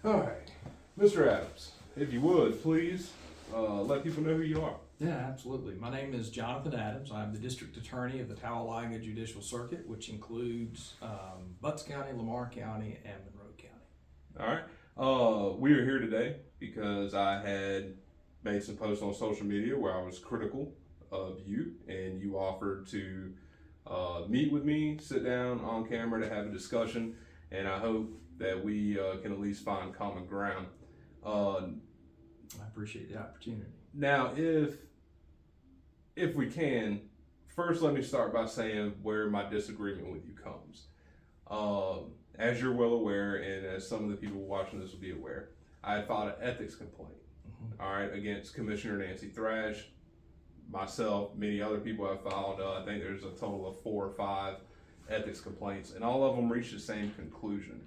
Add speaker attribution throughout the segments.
Speaker 1: All right, Mr. Adams, if you would, please let people know who you are.
Speaker 2: Yeah, absolutely. My name is Jonathan Adams. I'm the District Attorney of the Talladega Judicial Circuit, which includes Butts County, Lamar County, and Monroe County.
Speaker 1: All right. We are here today because I had made some posts on social media where I was critical of you, and you offered to meet with me, sit down on camera to have a discussion, and I hope that we can at least find common ground.
Speaker 2: I appreciate the opportunity.
Speaker 1: Now, if we can, first let me start by saying where my disagreement with you comes. As you're well aware, and as some of the people watching this will be aware, I had filed an ethics complaint, all right, against Commissioner Nancy Thrash, myself, many other people have filed. I think there's a total of 4 or 5 ethics complaints, and all of them reached the same conclusion.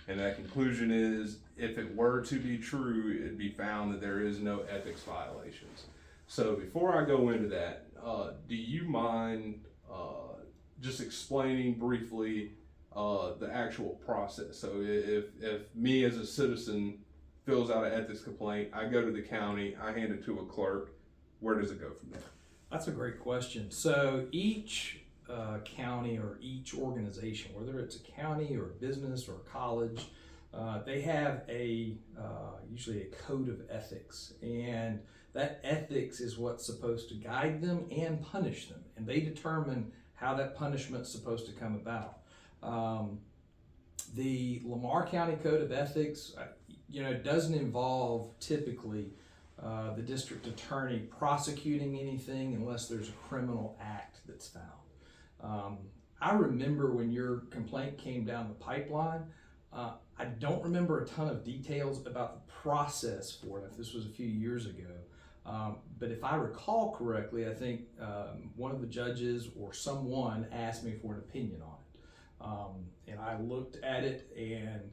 Speaker 1: And that conclusion is, if it were to be true, it'd be found that there is no ethics violations. So before I go into that, do you mind just explaining briefly the actual process? So if me as a citizen fills out an ethics complaint, I go to the county, I hand it to a clerk, where does it go from there?
Speaker 2: That's a great question. So each county or each organization, whether it's a county or a business or a college, they have usually a code of ethics, and that ethics is what's supposed to guide them and punish them, and they determine how that punishment's supposed to come about. The Lamar County Code of Ethics, doesn't involve typically the district attorney prosecuting anything unless there's a criminal act that's found. I remember when your complaint came down the pipeline, I don't remember a ton of details about the process for it, if this was a few years ago. But if I recall correctly, I think one of the judges or someone asked me for an opinion on it. And I looked at it and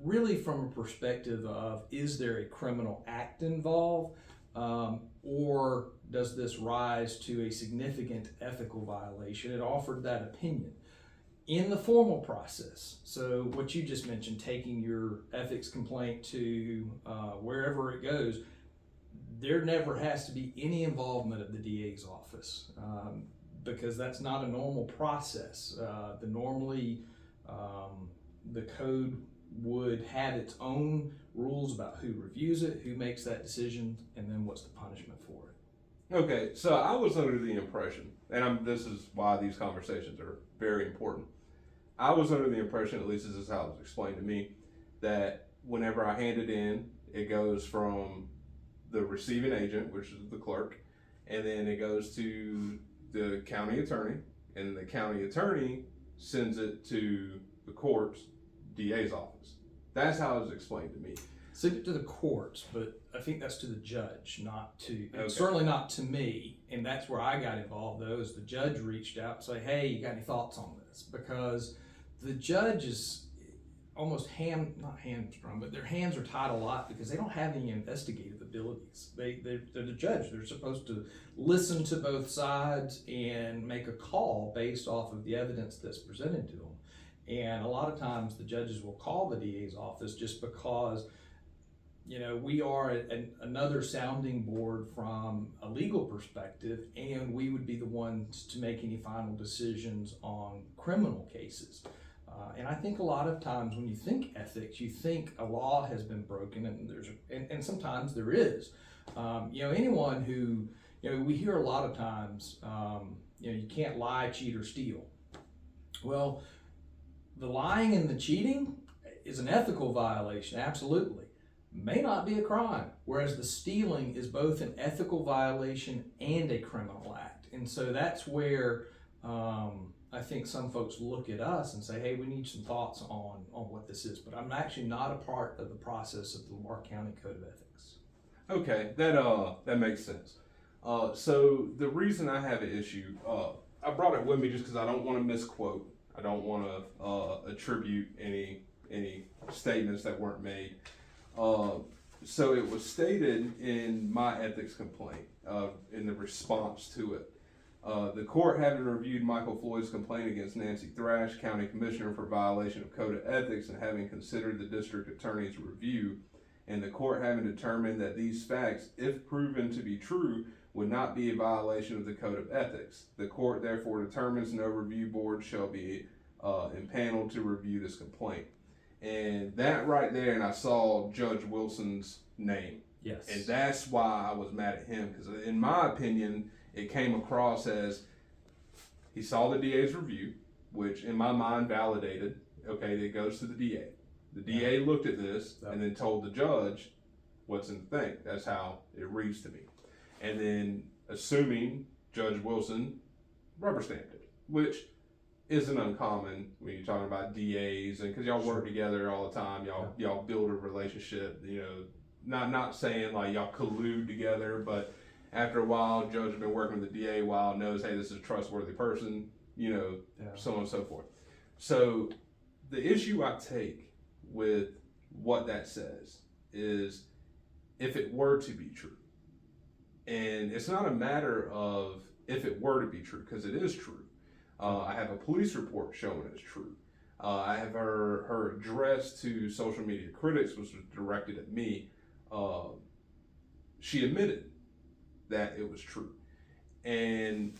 Speaker 2: really from a perspective of, is there a criminal act involved? Or does this rise to a significant ethical violation? It offered that opinion. In the formal process, so what you just mentioned, taking your ethics complaint to wherever it goes, there never has to be any involvement of the DA's office because that's not a normal process. The code would have its own rules about who reviews it, who makes that decision, and then what's the punishment for it.
Speaker 1: Okay, so I was under the impression, and this is why these conversations are very important. I was under the impression, at least this is how it was explained to me, that whenever I hand it in, it goes from the receiving agent, which is the clerk, and then it goes to the county attorney, and the county attorney sends it to the court's DA's office. That's how it was explained to me.
Speaker 2: Send it to the courts, but I think that's to the judge, not to,
Speaker 1: Okay.
Speaker 2: Certainly not to me. And that's where I got involved though, is the judge reached out and say, hey, you got any thoughts on this? Because the judge is almost not hamstrung, but their hands are tied a lot because they don't have any investigative abilities. They're the judge. They're supposed to listen to both sides and make a call based off of the evidence that's presented to them. And a lot of times the judges will call the DA's office just because, we are another sounding board from a legal perspective, and we would be the ones to make any final decisions on criminal cases. And I think a lot of times when you think ethics, you think a law has been broken, and sometimes there is. Anyone who, we hear a lot of times, you can't lie, cheat, or steal. Well, the lying and the cheating is an ethical violation, absolutely. May not be a crime, whereas the stealing is both an ethical violation and a criminal act. And so that's where I think some folks look at us and say, hey, we need some thoughts on what this is. But I'm actually not a part of the process of the Lamar County Code of Ethics.
Speaker 1: Okay, that makes sense. So the reason I have an issue, I brought it with me just because I don't want to misquote. I don't want to attribute any statements that weren't made. So it was stated in my ethics complaint, in the response to it, The court having reviewed Michael Floyd's complaint against Nancy Thrash, County Commissioner, for violation of Code of Ethics, and having considered the District Attorney's review, and the court having determined that these facts, if proven to be true, would not be a violation of the Code of Ethics. The court therefore determines no review board shall be impaneled to review this complaint. And that right there, and I saw Judge Wilson's name.
Speaker 2: Yes.
Speaker 1: And that's why I was mad at him, because in my opinion, it came across as he saw the DA's review, which in my mind validated, okay, it goes to the DA. The DA looked at this and then told the judge what's in the thing. That's how it reads to me. And then assuming Judge Wilson rubber stamped it, which isn't uncommon when you're talking about DAs, and because y'all work together all the time, y'all build a relationship, you know, not saying like y'all collude together, but after a while, judge has been working with the DA a while, knows, hey, this is a trustworthy person, you know, so on and so forth. So the issue I take with what that says is if it were to be true, and it's not a matter of if it were to be true, because it is true. I have a police report showing it's true. I have her address to social media critics, which was directed at me. She admitted that it was true. And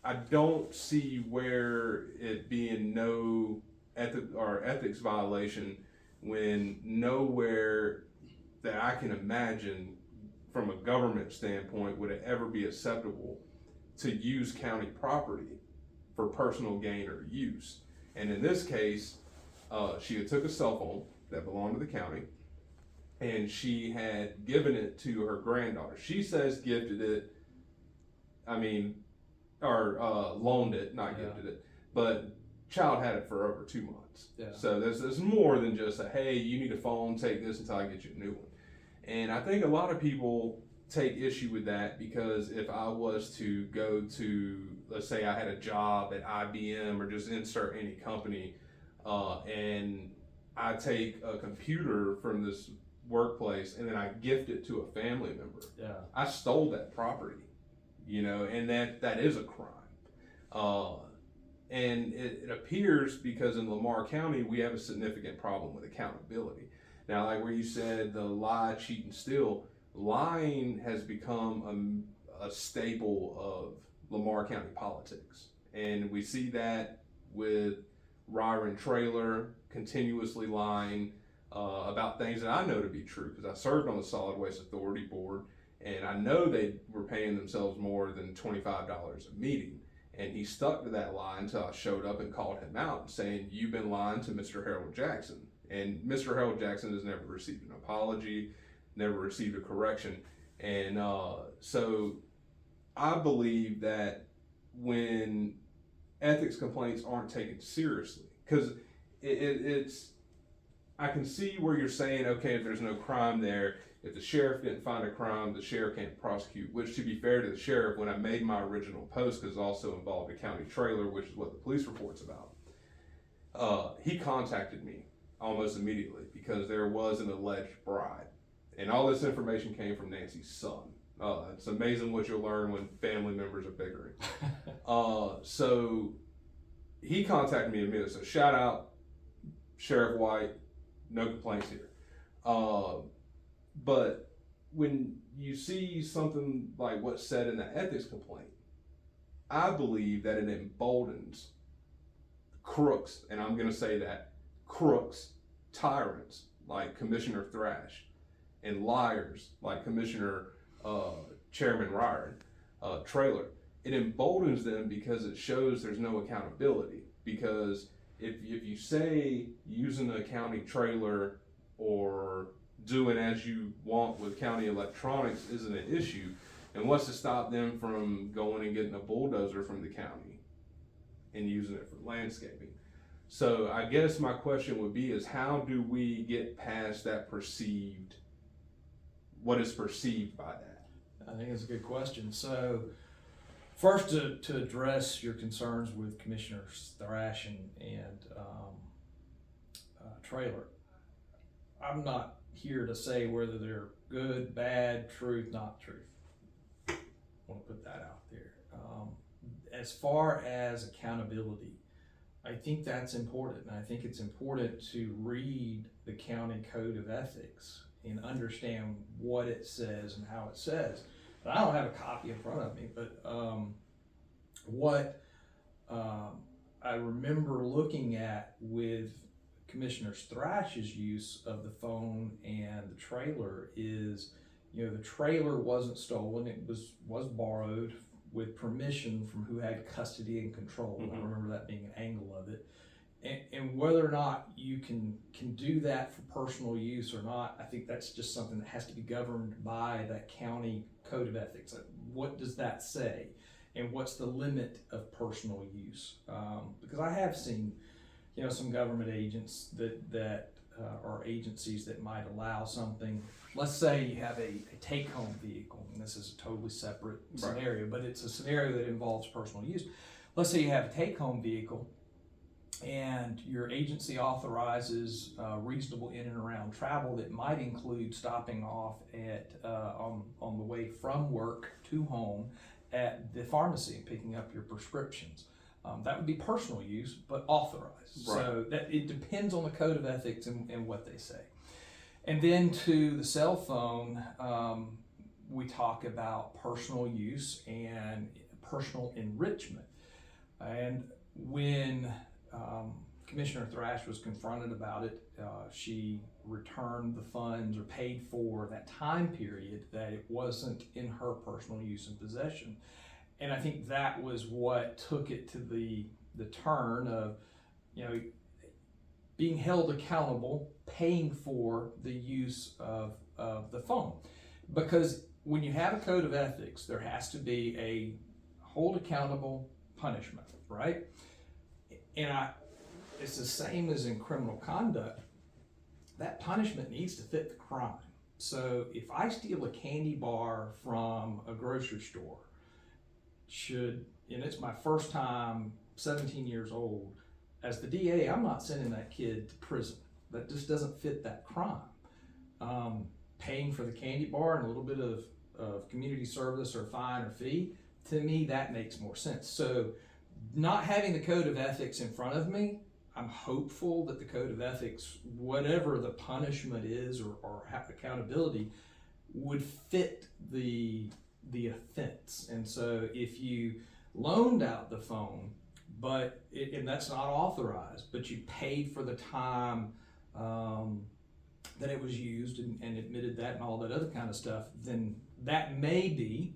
Speaker 1: I don't see where it being no ethics violation when nowhere that I can imagine from a government standpoint would it ever be acceptable to use county property for personal gain or use. And in this case, she had took a cell phone that belonged to the county, and she had given it to her granddaughter. She says gifted it, or loaned it, not gifted it, but child had it for over 2 months.
Speaker 2: Yeah.
Speaker 1: So there's more than just a, hey, you need a phone, take this until I get you a new one. And I think a lot of people take issue with that, because if I was to go to, let's say I had a job at IBM or just insert any company, and I take a computer from this workplace and then I gift it to a family member, I stole that property, you know, and that is a crime. And it appears, because in Lamar County we have a significant problem with accountability. Now, like where you said the lie, cheat, and steal, lying has become a staple of Lamar County politics. And we see that with Ryron Traylor continuously lying about things that I know to be true, because I served on the Solid Waste Authority board, and I know they were paying themselves more than $25 a meeting. And he stuck to that lie until I showed up and called him out, saying, you've been lying to Mr. Harold Jackson. And Mr. Harold Jackson has never received an apology, never received a correction. And so I believe that when ethics complaints aren't taken seriously, because it's, I can see where you're saying, okay, if there's no crime there, if the sheriff didn't find a crime, the sheriff can't prosecute, which, to be fair to the sheriff, when I made my original post, because it also involved a county trailer, which is what the police report's about, he contacted me almost immediately because there was an alleged bribe. And all this information came from Nancy's son. It's amazing what you'll learn when family members are bickering. So he contacted me immediately. So shout out Sheriff White, no complaints here. But when you see something like what's said in the ethics complaint, I believe that it emboldens crooks, and I'm going to say that, crooks, tyrants like Commissioner Thrash, and liars like Commissioner Chairman Ryron Traylor. It emboldens them because it shows there's no accountability. Because if you say using a county trailer or doing as you want with county electronics isn't an issue, and what's to stop them from going and getting a bulldozer from the county and using it for landscaping? So I guess my question would be is, how do we get past that what is perceived by that?
Speaker 2: I think it's a good question. So first, to address your concerns with Commissioner Thrash and Traylor, I'm not here to say whether they're good, bad, truth, not truth. I want to put that out there. as far as accountability, I think that's important. And I think it's important to read the county code of ethics and understand what it says and how it says. And I don't have a copy in front of me, but what I remember looking at with Commissioner Thrash's use of the phone and the trailer is, the trailer wasn't stolen; it was borrowed with permission from who had custody and control. I remember that being an angle of it. And whether or not you can do that for personal use or not, I think that's just something that has to be governed by that county code of ethics. Like, what does that say? And what's the limit of personal use? Because I have seen, some government agents that are agencies that might allow something. Let's say you have a take-home vehicle, and this is a totally separate scenario, but it's a scenario that involves personal use. Let's say you have a take-home vehicle, and your agency authorizes reasonable in and around travel that might include stopping off at on the way from work to home at the pharmacy and picking up your prescriptions. That would be personal use, but authorized.
Speaker 1: Right.
Speaker 2: So that it depends on the code of ethics and what they say. And then to the cell phone, we talk about personal use and personal enrichment. And when Commissioner Thrash was confronted about it, she returned the funds or paid for that time period that it wasn't in her personal use and possession. And I think that was what took it to the turn of, being held accountable, paying for the use of the phone. Because when you have a code of ethics, there has to be a hold accountable punishment, right? And it's the same as in criminal conduct. That punishment needs to fit the crime. So if I steal a candy bar from a grocery store, and it's my first time, 17 years old, as the DA, I'm not sending that kid to prison. That just doesn't fit that crime. Paying for the candy bar and a little bit of community service or fine or fee, to me, that makes more sense. So not having the code of ethics in front of me, I'm hopeful that the code of ethics, whatever the punishment is or accountability, would fit the offense. And so if you loaned out the phone, and that's not authorized, but you paid for the time that it was used and admitted that and all that other kind of stuff, then that may be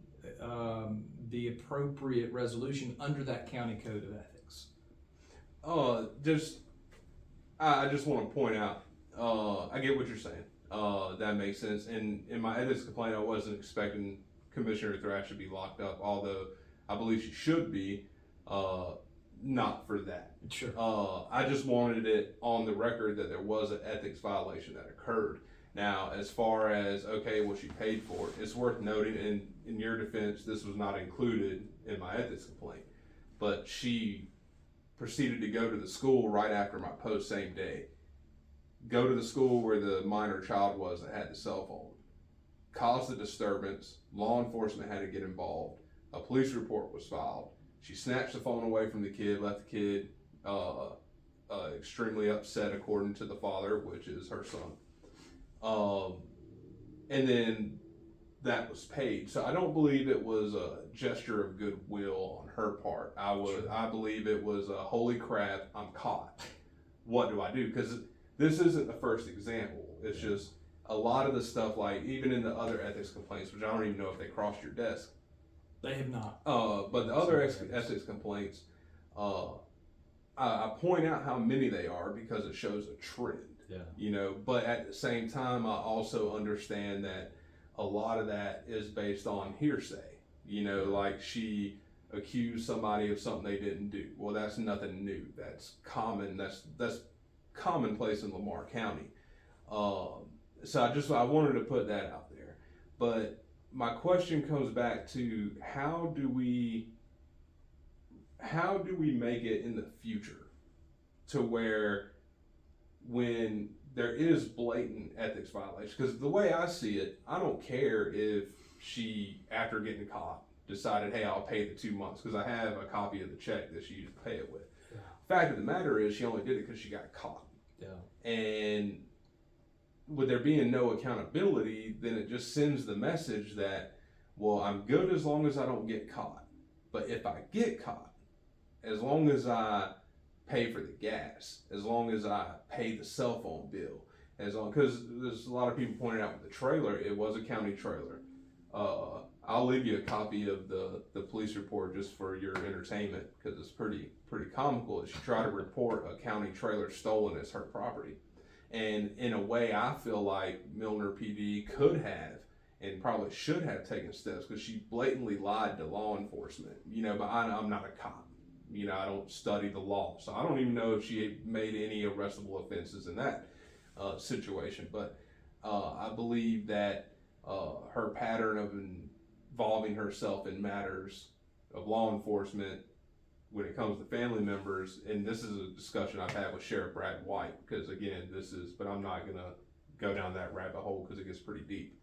Speaker 2: the appropriate resolution under that county code of ethics.
Speaker 1: I just want to point out, I get what you're saying. That makes sense. And in my ethics complaint, I wasn't expecting Commissioner Thrash to be locked up, although I believe she should be, not for that.
Speaker 2: Sure.
Speaker 1: I just wanted it on the record that there was an ethics violation that occurred. Now, as far as, okay, well, she paid for it, it's worth noting, in your defense, this was not included in my ethics complaint, but she proceeded to go to the school right after my post, same day. Go to the school where the minor child was that had the cell phone. Caused the disturbance. Law enforcement had to get involved. A police report was filed. She snatched the phone away from the kid, left the kid extremely upset, according to the father, which is her son. And then that was paid. So I don't believe it was a gesture of goodwill on her part. I believe it was a holy crap, I'm caught. What do I do? Because this isn't the first example. It's just a lot of the stuff, like even in the other ethics complaints, which I don't even know if they crossed your desk.
Speaker 2: They have not.
Speaker 1: But the other ethics complaints, I point out how many they are because it shows a trend.
Speaker 2: Yeah.
Speaker 1: But at the same time, I also understand that a lot of that is based on hearsay. Like she accused somebody of something they didn't do. Well, that's nothing new. That's common. That's commonplace in Lamar County. So I wanted to put that out there. But my question comes back to how do we make it in the future to where when there is blatant ethics violation, because the way I see it, I don't care if she, after getting caught, decided, hey, I'll pay the 2 months because I have a copy of the check that she used to pay it with. Fact of the matter is, she only did it because she got caught.
Speaker 2: Yeah.
Speaker 1: And with there being no accountability, then it just sends the message that, well, I'm good as long as I don't get caught. But if I get caught, as long as I pay for the gas, as long as I pay the cell phone bill, because there's a lot of people pointed out with the trailer, it was a county trailer. I'll leave you a copy of the police report just for your entertainment, because it's pretty comical. She tried to report a county trailer stolen as her property, and in a way, I feel like Milner PD could have and probably should have taken steps, because she blatantly lied to law enforcement. But I'm not a cop. I don't study the law, so I don't even know if she made any arrestable offenses in that situation. But I believe that her pattern of involving herself in matters of law enforcement when it comes to family members, and this is a discussion I've had with Sheriff Brad White, because again, but I'm not gonna go down that rabbit hole because it gets pretty deep.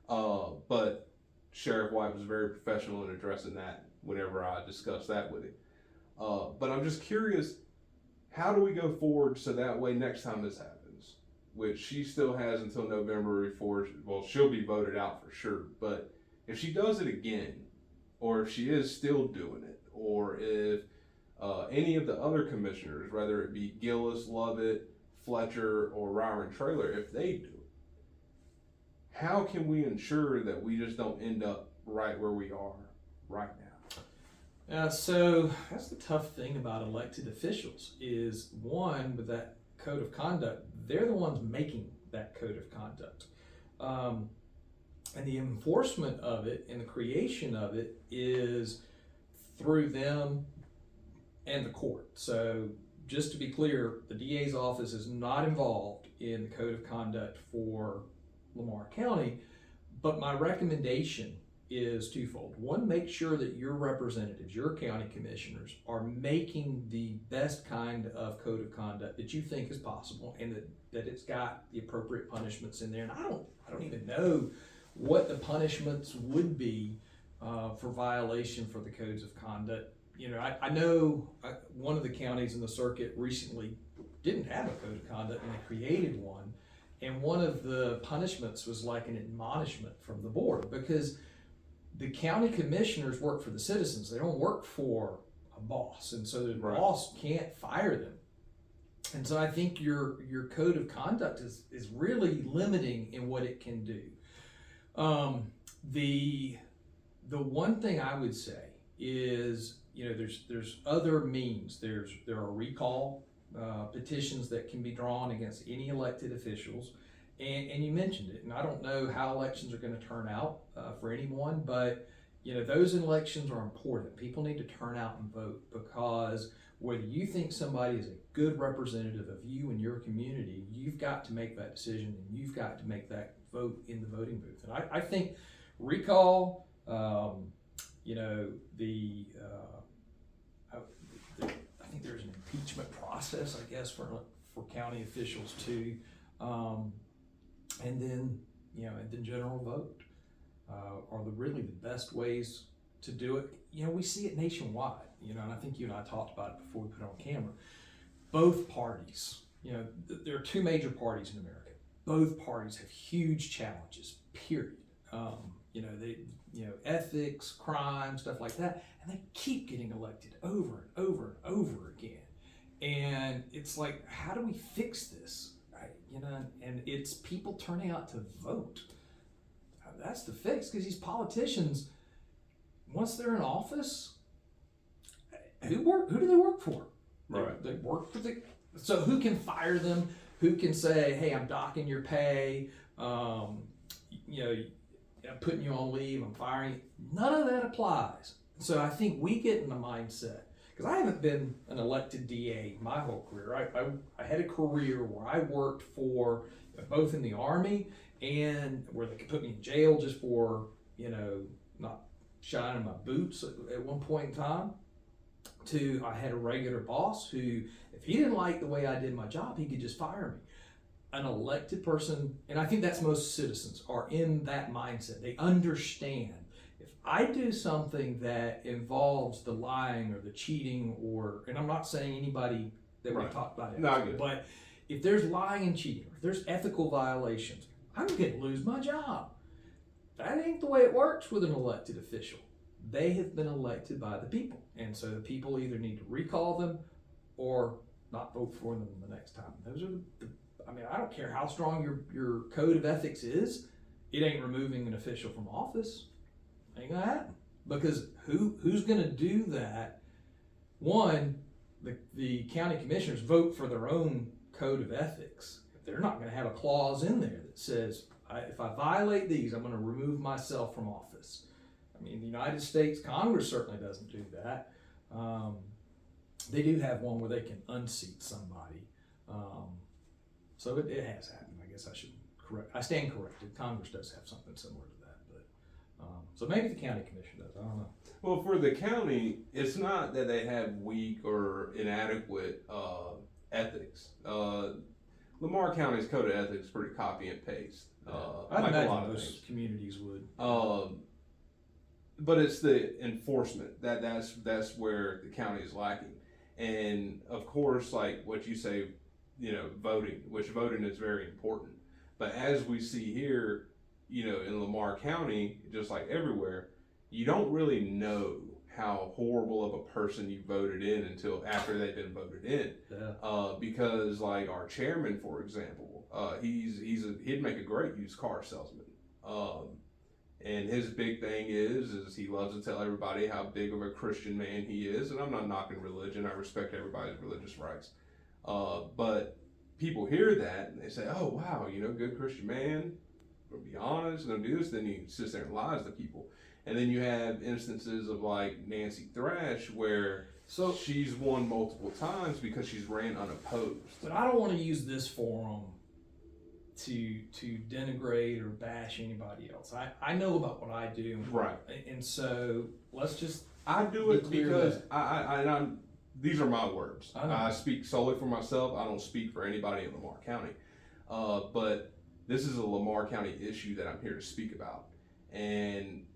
Speaker 1: But Sheriff White was very professional in addressing that whenever I discussed that with him. But I'm just curious, how do we go forward so that way next time this happens, which she still has until November before, she'll be voted out for sure, but if she does it again, or if she is still doing it, or if any of the other commissioners, whether it be Gillis, Lovett, Fletcher, or Ryron Traylor, if they do it, how can we ensure that we just don't end up right where we are right now?
Speaker 2: So that's the tough thing about elected officials is, one, with that code of conduct, they're the ones making that code of conduct. And the enforcement of it and the creation of it is through them and the court. So just to be clear, the DA's office is not involved in the code of conduct for Lamar County, but my recommendation is twofold. One, make sure that your representatives, your county commissioners, are making the best kind of code of conduct that you think is possible, and that it's got the appropriate punishments in there. And I don't even know what the punishments would be for violation for the codes of conduct. I know one of the counties in the circuit recently didn't have a code of conduct, and they created one. And one of the punishments was like an admonishment from the board, because the county commissioners work for the citizens. They don't work for a boss. And so the boss can't fire them. And so I think your code of conduct is really limiting in what it can do. The one thing I would say is, there's other means. There are recall petitions that can be drawn against any elected officials. And you mentioned it, and I don't know how elections are going to turn out for anyone, but those elections are important. People need to turn out and vote, because whether you think somebody is a good representative of you and your community, you've got to make that decision, and you've got to make that vote in the voting booth. And I think recall, I think there's an impeachment process, I guess, for county officials too. And then general vote are really the best ways to do it. We see it nationwide, and I think you and I talked about it before we put it on camera. Both parties, there are two major parties in America. Both parties have huge challenges, period. Ethics, crime, stuff like that, and they keep getting elected over and over and over again. And it's like, how do we fix this? And it's people turning out to vote. That's the fix, because these politicians, once they're in office, who do they work for?
Speaker 1: Right.
Speaker 2: They work for so who can fire them? Who can say, hey, I'm docking your pay, I'm putting you on leave, I'm firing you? None of that applies. So I think we get in the mindset, because I haven't been an elected DA my whole career. I had a career where I worked for both in the Army, and where they could put me in jail just for, not shining my boots at one point in time, to I had a regular boss who, if he didn't like the way I did my job, he could just fire me. An elected person, and I think that's most citizens are in that mindset. They understand If I do something that involves the lying or the cheating, and I'm not saying anybody that we've
Speaker 1: Right.
Speaker 2: talked about it,
Speaker 1: No, I get it.
Speaker 2: but if there's lying and cheating, or if there's ethical violations, I'm going to lose my job. That ain't the way it works with an elected official. They have been elected by the people. And so the people either need to recall them or not vote for them the next time. Those are I mean, I don't care how strong your code of ethics is, it ain't removing an official from office. Ain't gonna happen. Because who's gonna do that? One, the county commissioners vote for their own code of ethics. They're not gonna have a clause in there that says, if I violate these, I'm gonna remove myself from office. I mean, the United States Congress certainly doesn't do that. They do have one where they can unseat somebody. So it has happened. I guess I should I stand corrected. Congress does have something similar to that, but so maybe the county commission does. I don't know.
Speaker 1: Well, for the county, it's not that they have weak or inadequate ethics. Lamar County's code of ethics is pretty copy and paste.
Speaker 2: I
Speaker 1: like a
Speaker 2: imagine
Speaker 1: lot of
Speaker 2: most
Speaker 1: things.
Speaker 2: communities would.
Speaker 1: But it's the enforcement that's where the county is lacking. And of course, like what you say, voting, which voting is very important. But as we see here, in Lamar County, just like everywhere, you don't really know how horrible of a person you voted in until after they've been voted in.
Speaker 2: Yeah.
Speaker 1: Because like our chairman, for example, he'd make a great used car salesman. And his big thing is he loves to tell everybody how big of a Christian man he is. And I'm not knocking religion. I respect everybody's religious rights. But people hear that and they say, oh, wow, good Christian man, gonna be honest, gonna do this. Then he sits there and lies to people. And then you have instances of like Nancy Thrash where she's won multiple times because she's ran unopposed.
Speaker 2: But I don't want to use this forum to denigrate or bash anybody else. I know about what I do.
Speaker 1: Right.
Speaker 2: And so let's just
Speaker 1: I do it
Speaker 2: clear
Speaker 1: because
Speaker 2: that.
Speaker 1: I'm these are my words.
Speaker 2: I know.
Speaker 1: I speak solely for myself. I don't speak for anybody in Lamar County. But this is a Lamar County issue that I'm here to speak about. And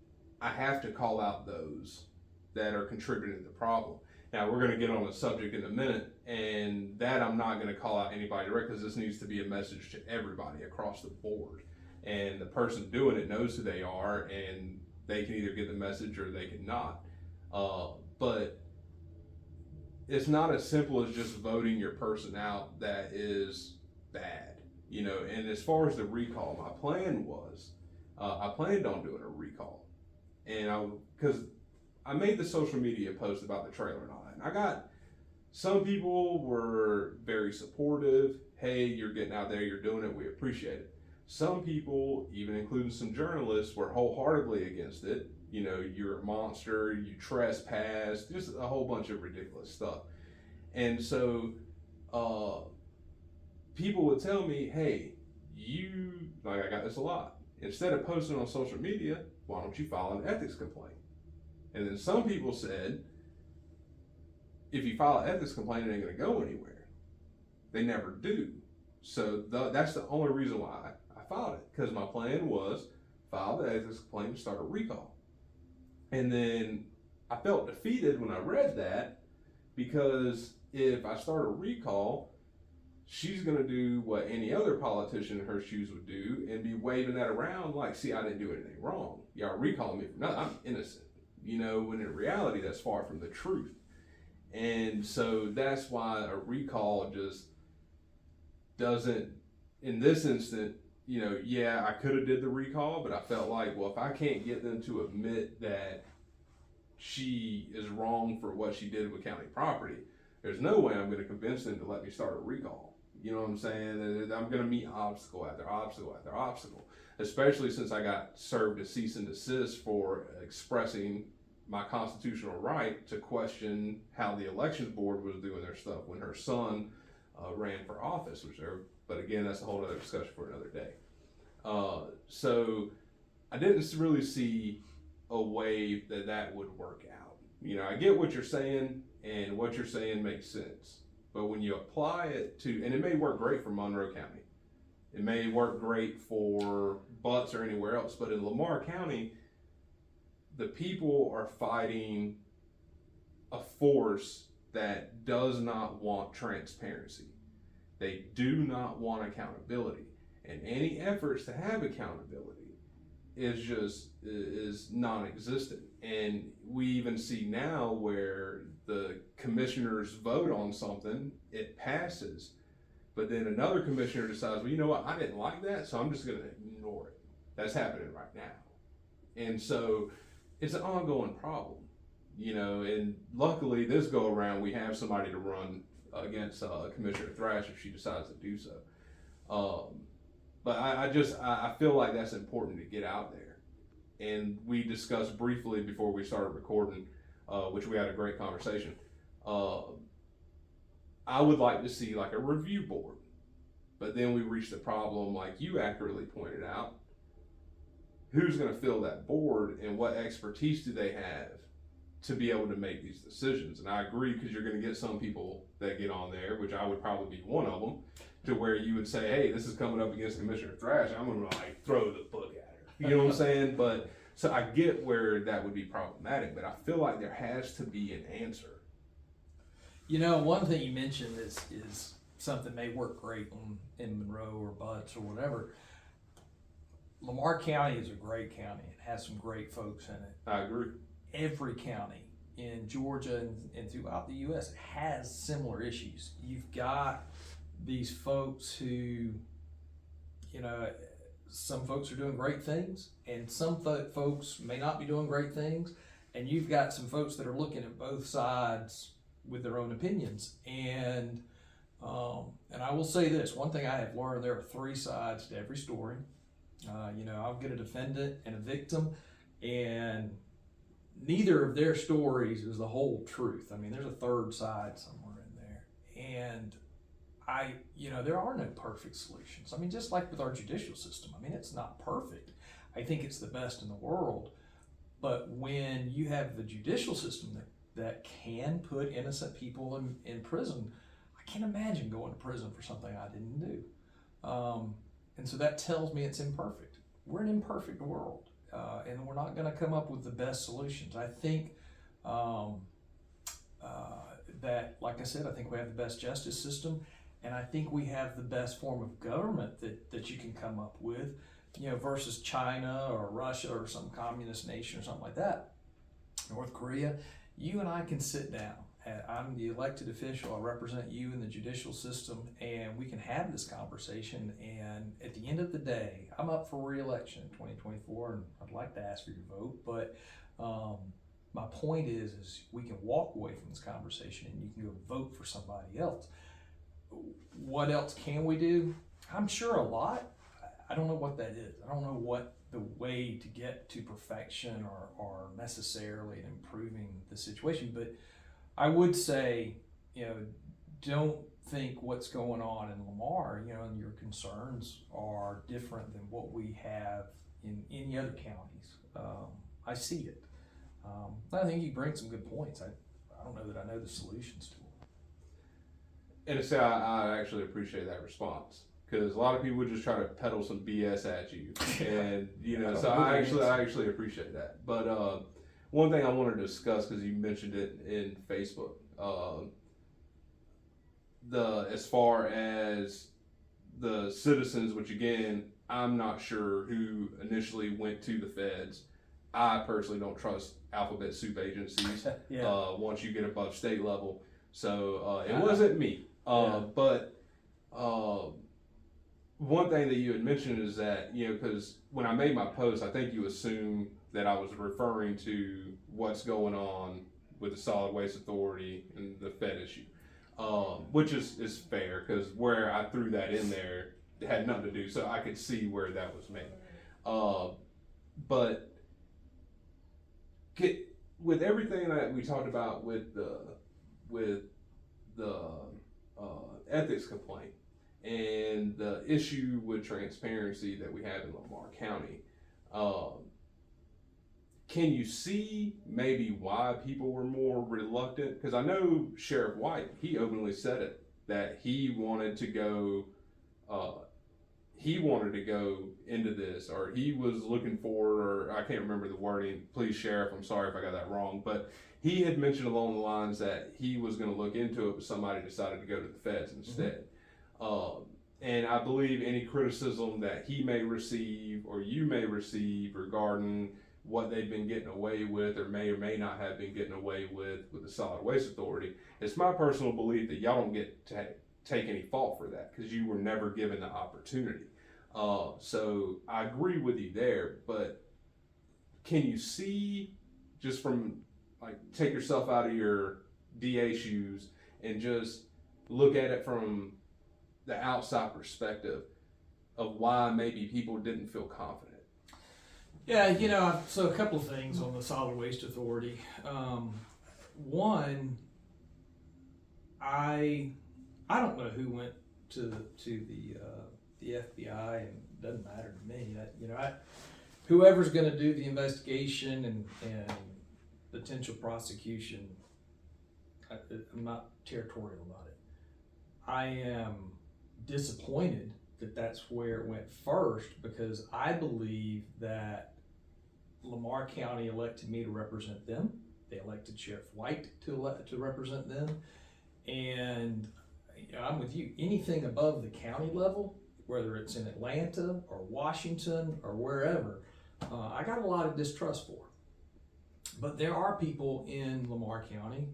Speaker 1: I have to call out those that are contributing to the problem. Now, we're going to get on the subject in a minute, and that I'm not going to call out anybody direct because this needs to be a message to everybody across the board. And the person doing it knows who they are, and they can either get the message or they can not. But it's not as simple as just voting your person out that is bad. And as far as the recall, my plan was, I planned on doing a recall. And because I made the social media post about the trailer and all that. And I got, some people were very supportive. Hey, you're getting out there, you're doing it, we appreciate it. Some people, even including some journalists, were wholeheartedly against it. You're a monster, you trespass, just a whole bunch of ridiculous stuff. And so people would tell me, hey, I got this a lot. Instead of posting on social media, why don't you file an ethics complaint? And then some people said, if you file an ethics complaint, it ain't going to go anywhere. They never do. So that's the only reason why I filed it, because my plan was file the ethics complaint and start a recall. And then I felt defeated when I read that, because if I start a recall, she's going to do what any other politician in her shoes would do and be waving that around like, see, I didn't do anything wrong. Y'all recalling me for nothing. I'm innocent. When in reality, that's far from the truth. And so that's why a recall just doesn't, in this instant, I could have did the recall, but I felt like, well, if I can't get them to admit that she is wrong for what she did with county property, there's no way I'm going to convince them to let me start a recall. You know what I'm saying? I'm going to meet obstacle after obstacle after obstacle, especially since I got served a cease and desist for expressing my constitutional right to question how the elections board was doing their stuff when her son ran for office, but again, that's a whole other discussion for another day. So I didn't really see a way that would work out. I get what you're saying, and what you're saying makes sense. But when you apply it to, and it may work great for Monroe County, it may work great for Butts or anywhere else, but in Lamar County, the people are fighting a force that does not want transparency. They do not want accountability, and any efforts to have accountability is non-existent. And we even see now where the commissioners vote on something, it passes, but then another commissioner decides, well, you know what, I didn't like that, so I'm just going to ignore it. That's happening right now. And so it's an ongoing problem, you know, and luckily this go around we have somebody to run against Commissioner Thrash if she decides to do so. But I feel like that's important to get out there. And we discussed briefly before we started recording, which we had a great conversation. I would like to see like a review board, but then we reach the problem, like you accurately pointed out, who's going to fill that board and what expertise do they have to be able to make these decisions? And I agree, because you're going to get some people that get on there, which I would probably be one of them, to where you would say, hey, this is coming up against Commissioner Thrash, I'm going to like throw the book at her. You know what I'm saying? But so I get where that would be problematic, but I feel like there has to be an answer.
Speaker 2: You know, one thing you mentioned is something may work great in Monroe or Butts or whatever. Lamar County is a great county. It has some great folks in it.
Speaker 1: I agree.
Speaker 2: Every county in Georgia and throughout the U.S. has similar issues. You've got these folks who, you know, some folks are doing great things, and some folks may not be doing great things, and you've got some folks that are looking at both sides with their own opinions. And I will say this, one thing I have learned, there are three sides to every story. You know, I'll get a defendant and a victim, and neither of their stories is the whole truth. I mean, there's a third side somewhere in there. And you know, there are no perfect solutions. I mean, just like with our judicial system, I mean, it's not perfect. I think it's the best in the world. But when you have the judicial system that can put innocent people in prison, I can't imagine going to prison for something I didn't do. And so that tells me it's imperfect. We're an imperfect world, and we're not going to come up with the best solutions. I think that, like I said, I think we have the best justice system, and I think we have the best form of government that you can come up with, you know, versus China or Russia or some communist nation or something like that, North Korea. You and I can sit down. I'm the elected official. I represent you in the judicial system, and we can have this conversation. And at the end of the day, I'm up for re-election in 2024, and I'd like to ask for your vote. But my point is we can walk away from this conversation, and you can go vote for somebody else. What else can we do? I'm sure a lot. I don't know what that is. I don't know what the way to get to perfection or necessarily improving the situation, but I would say, you know, don't think what's going on in Lamar, you know, and your concerns are different than what we have in any other counties. I see it. I think you bring some good points. I don't know that I know the solutions to them.
Speaker 1: And so I actually appreciate that response, because a lot of people would just try to peddle some BS at you, and you know, so I actually appreciate that. But one thing I wanted to discuss, because you mentioned it in Facebook, as far as the citizens, which again, I'm not sure who initially went to the feds. I personally don't trust alphabet soup agencies once you get above state level. So it wasn't me. But one thing that you had mentioned is that, you know, because when I made my post, I think you assumed that I was referring to what's going on with the Solid Waste Authority and the Fed issue, which is fair, because where I threw that in there, it had nothing to do, so I could see where that was made. But with everything that we talked about with the ethics complaint and the issue with transparency that we have in Lamar County, can you see maybe why people were more reluctant? Because I know Sheriff White, he openly said it, that he wanted to go, he wanted to go into this, or he was looking for, or I can't remember the wording. Please, Sheriff, I'm sorry if I got that wrong, but he had mentioned along the lines that he was going to look into it, but somebody decided to go to the feds instead. And I believe any criticism that he may receive or you may receive regarding what they've been getting away with, or may not have been getting away with the Solid Waste Authority, it's my personal belief that y'all don't get to take any fault for that because you were never given the opportunity. So I agree with you there, but can you see, just from, like, take yourself out of your DA shoes and just look at it from the outside perspective of why maybe people didn't feel confident?
Speaker 2: Yeah, so a couple of things on the Solid Waste Authority. One, I don't know who went to the FBI, and it doesn't matter to me. Whoever's going to do the investigation and potential prosecution, I'm not territorial about it. I am disappointed that that's where it went first, because I believe that Lamar County elected me to represent them. They elected Sheriff White to represent them. And I'm with you. Anything above the county level, whether it's in Atlanta or Washington or wherever, I got a lot of distrust for. But there are people in Lamar County,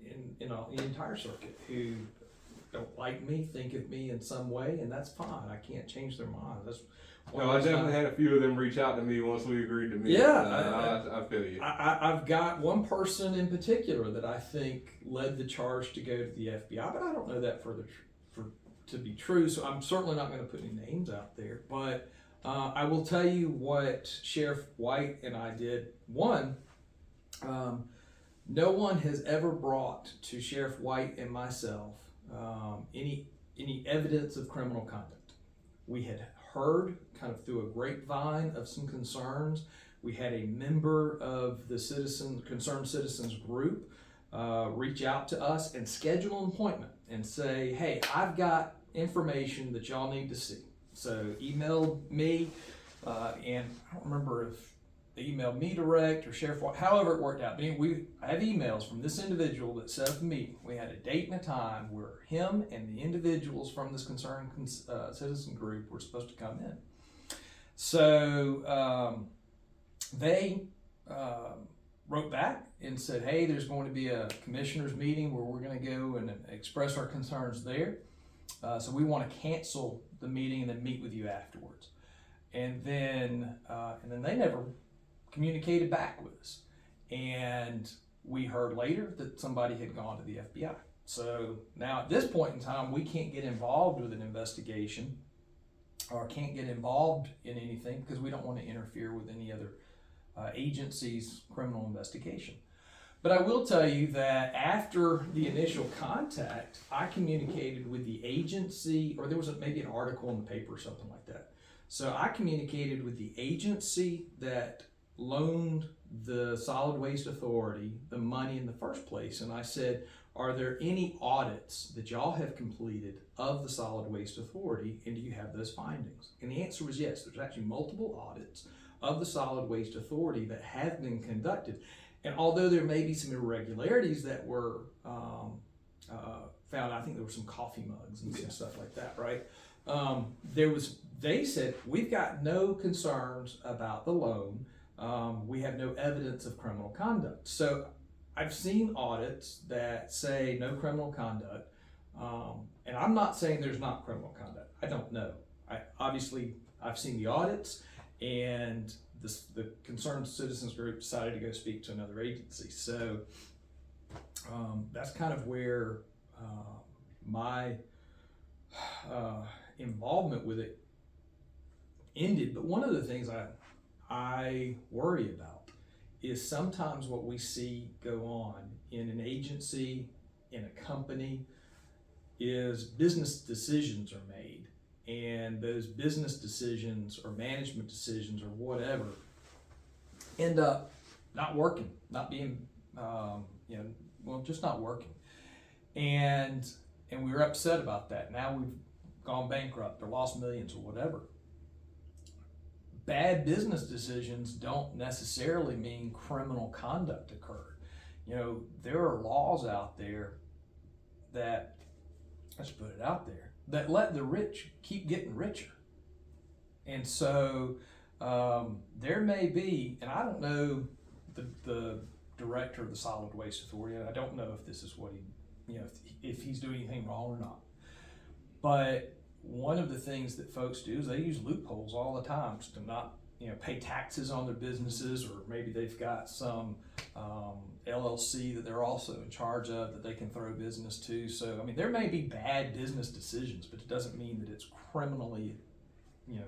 Speaker 2: in the entire circuit, who don't like me, think of me in some way, and that's fine. I can't change their mind. That's
Speaker 1: No, I definitely had a few of them reach out to me once we agreed to meet.
Speaker 2: Yeah,
Speaker 1: I feel you.
Speaker 2: I've got one person in particular that I think led the charge to go to the FBI, but I don't know that to be true, so I'm certainly not going to put any names out there. But I will tell you what Sheriff White and I did. One, no one has ever brought to Sheriff White and myself any evidence of criminal conduct. We had heard kind of through a grapevine of some concerns. We had a member of the concerned citizens group reach out to us and schedule an appointment and say, hey, I've got information that y'all need to see. So emailed me, and I don't remember if they emailed me direct or Sheriff White, however it worked out. But anyway, I have emails from this individual that set up a meeting. We had a date and a time where him and the individuals from this concerned citizen group were supposed to come in. So they wrote back and said, hey, there's going to be a commissioners meeting where we're going to go and express our concerns there. So we want to cancel the meeting and then meet with you afterwards. And then they never communicated back with us. And we heard later that somebody had gone to the FBI. So now at this point in time, we can't get involved with an investigation or can't get involved in anything because we don't want to interfere with any other agency's criminal investigation. But I will tell you that after the initial contact, I communicated with the agency, or there was maybe an article in the paper or something like that. So I communicated with the agency that loaned the Solid Waste Authority the money in the first place. And I said, are there any audits that y'all have completed of the Solid Waste Authority, and do you have those findings? And the answer was yes. There's actually multiple audits of the Solid Waste Authority that have been conducted. And although there may be some irregularities that were found, I think there were some coffee mugs and some stuff like that, right? They said, we've got no concerns about the loan. We have no evidence of criminal conduct. So I've seen audits that say no criminal conduct. And I'm not saying there's not criminal conduct. I don't know. I've seen the audits, and the concerned citizens group decided to go speak to another agency. So that's kind of where my involvement with it ended. But one of the things I worry about is sometimes what we see go on in an agency, in a company, is business decisions are made. And those business decisions or management decisions or whatever end up not working, not being, just not working. And we were upset about that. Now we've gone bankrupt or lost millions or whatever. Bad business decisions don't necessarily mean criminal conduct occurred. You know, there are laws out there that, let's put it out there, that let the rich keep getting richer. And so there may be, and I don't know the director of the Solid Waste Authority, and I don't know if this is what he, you know, if he's doing anything wrong or not. But one of the things that folks do is they use loopholes all the time to not, you know, pay taxes on their businesses, or maybe they've got some LLC that they're also in charge of that they can throw business to. So, I mean, there may be bad business decisions, but it doesn't mean that it's criminally, you know,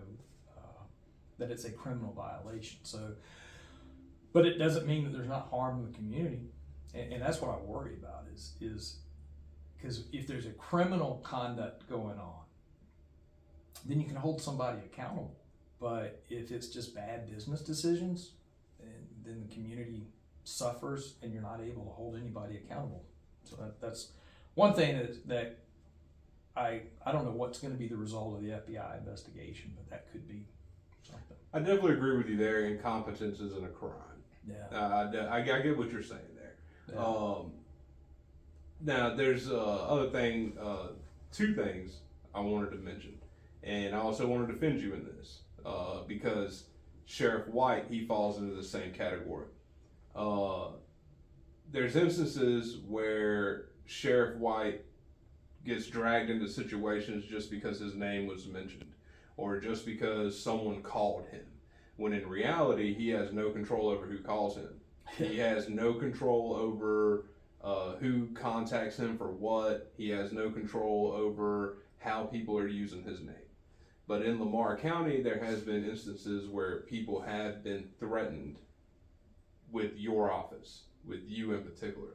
Speaker 2: that it's a criminal violation. So, but it doesn't mean that there's not harm in the community. And that's what I worry about is because if there's a criminal conduct going on, then you can hold somebody accountable. But if it's just bad business decisions, then the community suffers and you're not able to hold anybody accountable. So that's one thing that I don't know what's going to be the result of the FBI investigation, but that could be something.
Speaker 1: I definitely agree with you there. Incompetence isn't a crime.
Speaker 2: Yeah.
Speaker 1: I get what you're saying there.
Speaker 2: Yeah.
Speaker 1: Now, there's two things I wanted to mention, and I also wanted to defend you in this because Sheriff White, he falls into the same category. There's instances where Sheriff White gets dragged into situations just because his name was mentioned or just because someone called him, when in reality he has no control over who calls him. He has no control over who contacts him for what. He has no control over how people are using his name. But in Lamar County, there has been instances where people have been threatened with your office, with you in particular.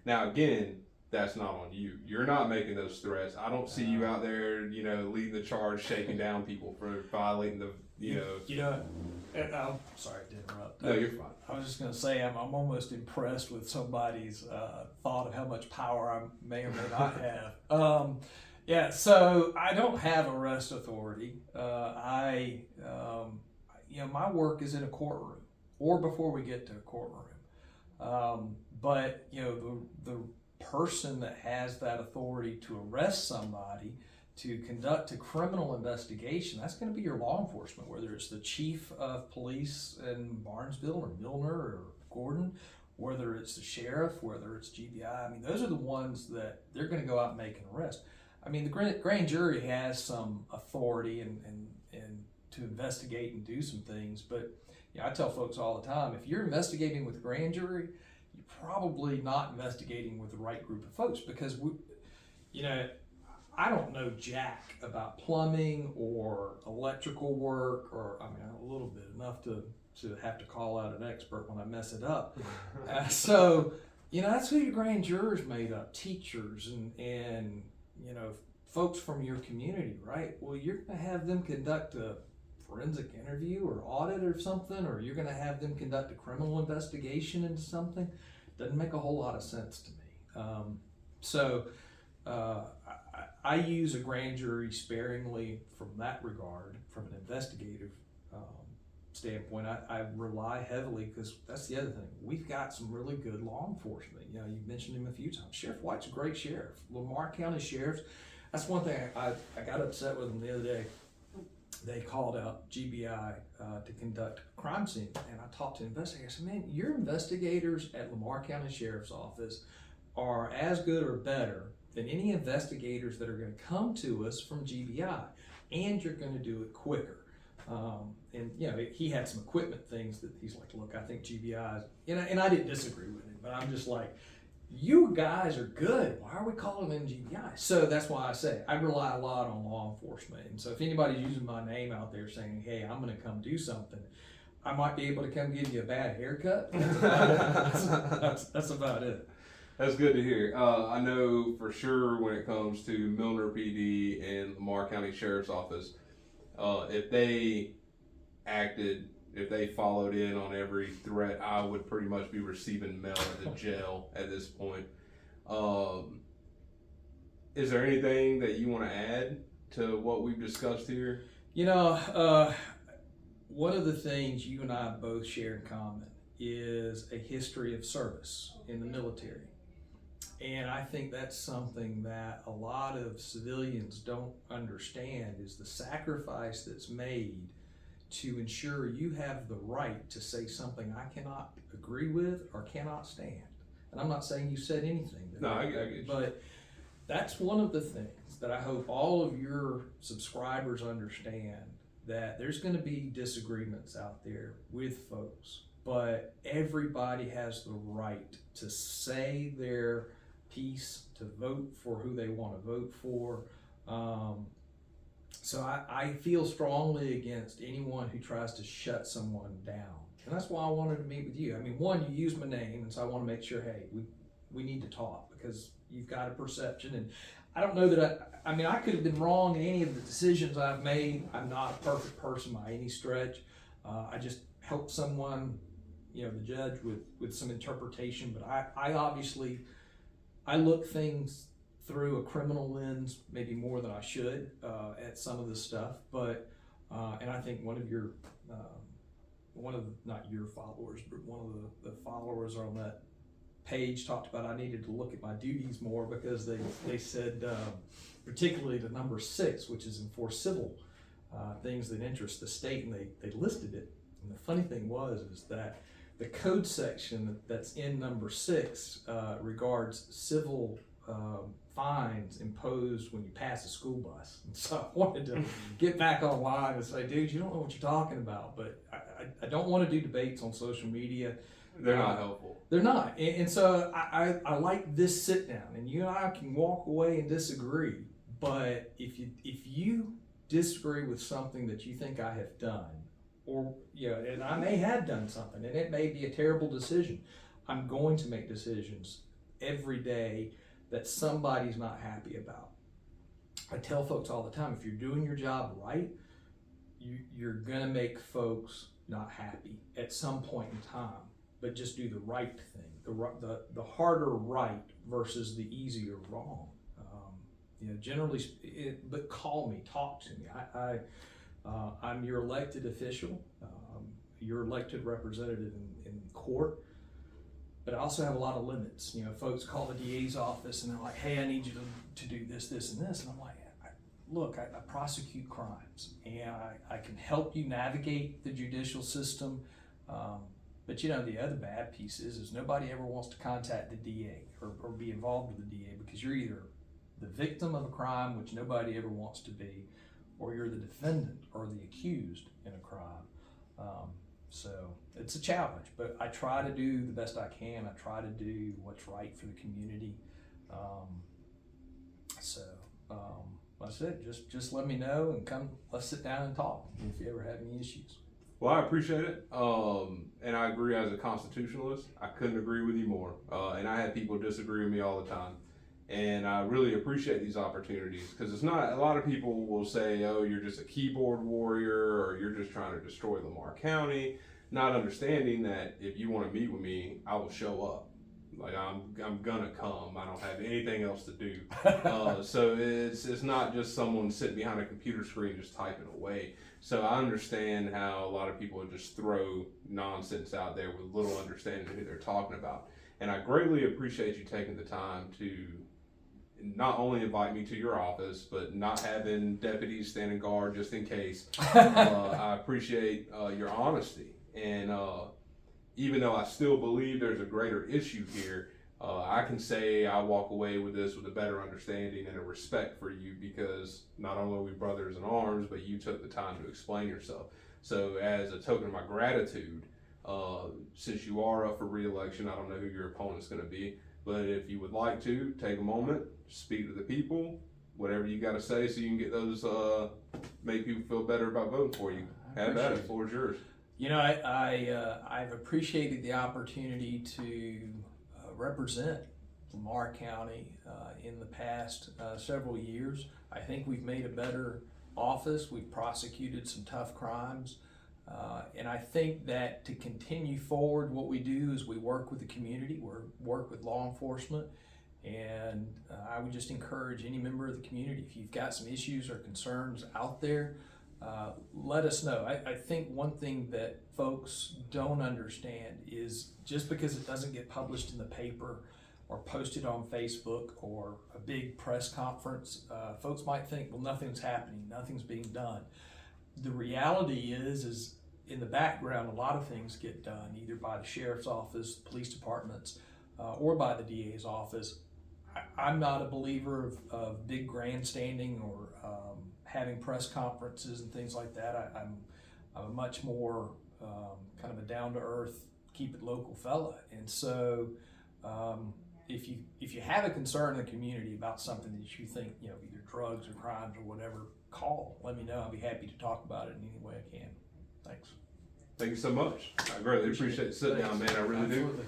Speaker 1: Now, again, that's not on you. You're not making those threats. I don't see you out there, you know, leading the charge, shaking down people for violating the, you know.
Speaker 2: I'm sorry to interrupt.
Speaker 1: No, you're fine.
Speaker 2: I was just going to say I'm almost impressed with somebody's thought of how much power I may or may not have. Yeah, so I don't have arrest authority. You know, my work is in a courtroom or before we get to a courtroom. But you know, the person that has that authority to arrest somebody, to conduct a criminal investigation, that's going to be your law enforcement, whether it's the chief of police in Barnesville or Milner or Gordon, whether it's the sheriff, whether it's GBI. I mean, those are the ones that they're going to go out and make an arrest. I mean, the grand jury has some authority and to investigate and do some things, but you know, I tell folks all the time, if you're investigating with the grand jury, you're probably not investigating with the right group of folks, because you know, I don't know jack about plumbing or electrical work, or I mean, a little bit, enough to have to call out an expert when I mess it up. So, you know, that's who your grand jurors made up, teachers and you know, folks from your community, right? Well, you're going to have them conduct a forensic interview or audit or something, or you're going to have them conduct a criminal investigation into something. Doesn't make a whole lot of sense to me. I use a grand jury sparingly from that regard, from an investigative standpoint. I rely heavily, because that's the other thing. We've got some really good law enforcement. You know, you've mentioned him a few times. Sheriff White's a great sheriff. Lamar County sheriffs, that's one thing I got upset with them the other day. They called out GBI to conduct a crime scene, and I talked to investigators. I said, man, your investigators at Lamar County Sheriff's Office are as good or better than any investigators that are going to come to us from GBI, and you're going to do it quicker. And you know, he had some equipment things that he's like, look, I think GBI is, and I didn't disagree with him, but I'm just like, you guys are good. Why are we calling them GBI? So that's why I say I rely a lot on law enforcement. And so if anybody's using my name out there saying, hey, I'm going to come do something, I might be able to come give you a bad haircut. That's about it.
Speaker 1: That's good to hear. I know for sure when it comes to Milner PD and Lamar County Sheriff's Office, if they followed in on every threat, I would pretty much be receiving mail at the jail at this point. Is there anything that you want to add to what we've discussed here?
Speaker 2: You know, one of the things you and I both share in common is a history of service in the military. And I think that's something that a lot of civilians don't understand is the sacrifice that's made to ensure you have the right to say something I cannot agree with or cannot stand. And I'm not saying you said anything.
Speaker 1: No, I get you.
Speaker 2: But that's one of the things that I hope all of your subscribers understand, that there's going to be disagreements out there with folks, but everybody has the right to say their piece, to vote for who they want to vote for. So I feel strongly against anyone who tries to shut someone down. And that's why I wanted to meet with you. I mean, one, you use my name, and so I want to make sure, hey, we need to talk, because you've got a perception. And I don't know that I mean, I could have been wrong in any of the decisions I've made. I'm not a perfect person by any stretch. I just help someone, the judge with some interpretation. But I obviously, I look things through a criminal lens, maybe more than I should, at some of the stuff. But, and I think one of your, not your followers, but one of the followers on that page talked about I needed to look at my duties more, because they said, particularly to number 6, which is enforce civil things that interest the state, and they listed it. And the funny thing is that the code section that's in number 6 regards civil fines imposed when you pass a school bus. And so I wanted to get back online and say, dude, you don't know what you're talking about. But I don't want to do debates on social media.
Speaker 1: They're not helpful.
Speaker 2: They're not. And so I like this sit down, and you and I can walk away and disagree. But if you disagree with something that you think I have done, or and I may have done something, and it may be a terrible decision, I'm going to make decisions every day that somebody's not happy about. I tell folks all the time, if you're doing your job right, you're gonna make folks not happy at some point in time. But just do the right thing, the harder right versus the easier wrong. Generally, but call me, talk to me. I'm your elected official, your elected representative in court, but I also have a lot of limits. Folks call the DA's office and they're like, hey, I need you to do this, this, and this. And I'm like, look, I prosecute crimes, and I can help you navigate the judicial system. But the other bad piece is nobody ever wants to contact the DA or be involved with the DA, because you're either the victim of a crime, which nobody ever wants to be, or you're the defendant or the accused in a crime. So it's a challenge, but I try to do the best I can. I try to do what's right for the community. Like I said, just let me know and come, let's sit down and talk if you ever have any issues.
Speaker 1: Well, I appreciate it, and I agree. As a constitutionalist, I couldn't agree with you more. And I have people disagree with me all the time, and I really appreciate these opportunities, because it's not, a lot of people will say, oh, you're just a keyboard warrior, or you're just trying to destroy Lamar County, not understanding that if you want to meet with me, I will show up. Like, I'm gonna come. I don't have anything else to do. So it's not just someone sitting behind a computer screen just typing away. So I understand how a lot of people just throw nonsense out there with little understanding of who they're talking about. And I greatly appreciate you taking the time to not only invite me to your office, but not having deputies standing guard just in case. I appreciate your honesty. And even though I still believe there's a greater issue here, I can say I walk away with this with a better understanding and a respect for you, because not only are we brothers in arms, but you took the time to explain yourself. So as a token of my gratitude, since you are up for re-election, I don't know who your opponent's going to be, but if you would like to take a moment, speak to the people, whatever you got to say, so you can get those, make people feel better about voting for you. Have at it. The floor is yours.
Speaker 2: I've appreciated the opportunity to represent Lamar County in the past several years. I think we've made a better office. We've prosecuted some tough crimes. And I think that to continue forward, what we do is we work with the community, we work with law enforcement, And I would just encourage any member of the community, if you've got some issues or concerns out there, let us know. I think one thing that folks don't understand is just because it doesn't get published in the paper or posted on Facebook or a big press conference, folks might think, well, nothing's happening, nothing's being done. The reality is in the background, a lot of things get done, either by the sheriff's office, police departments, or by the DA's office. I'm not a believer of big grandstanding or having press conferences and things like that. I'm a much more kind of a down-to-earth, keep it local fella. And so if you have a concern in the community about something that you think, either drugs or crimes or whatever, call. Let me know. I'll be happy to talk about it in any way I can. Thanks.
Speaker 1: Thank you so much. I greatly appreciate sitting down, man. I really do.
Speaker 2: Absolutely.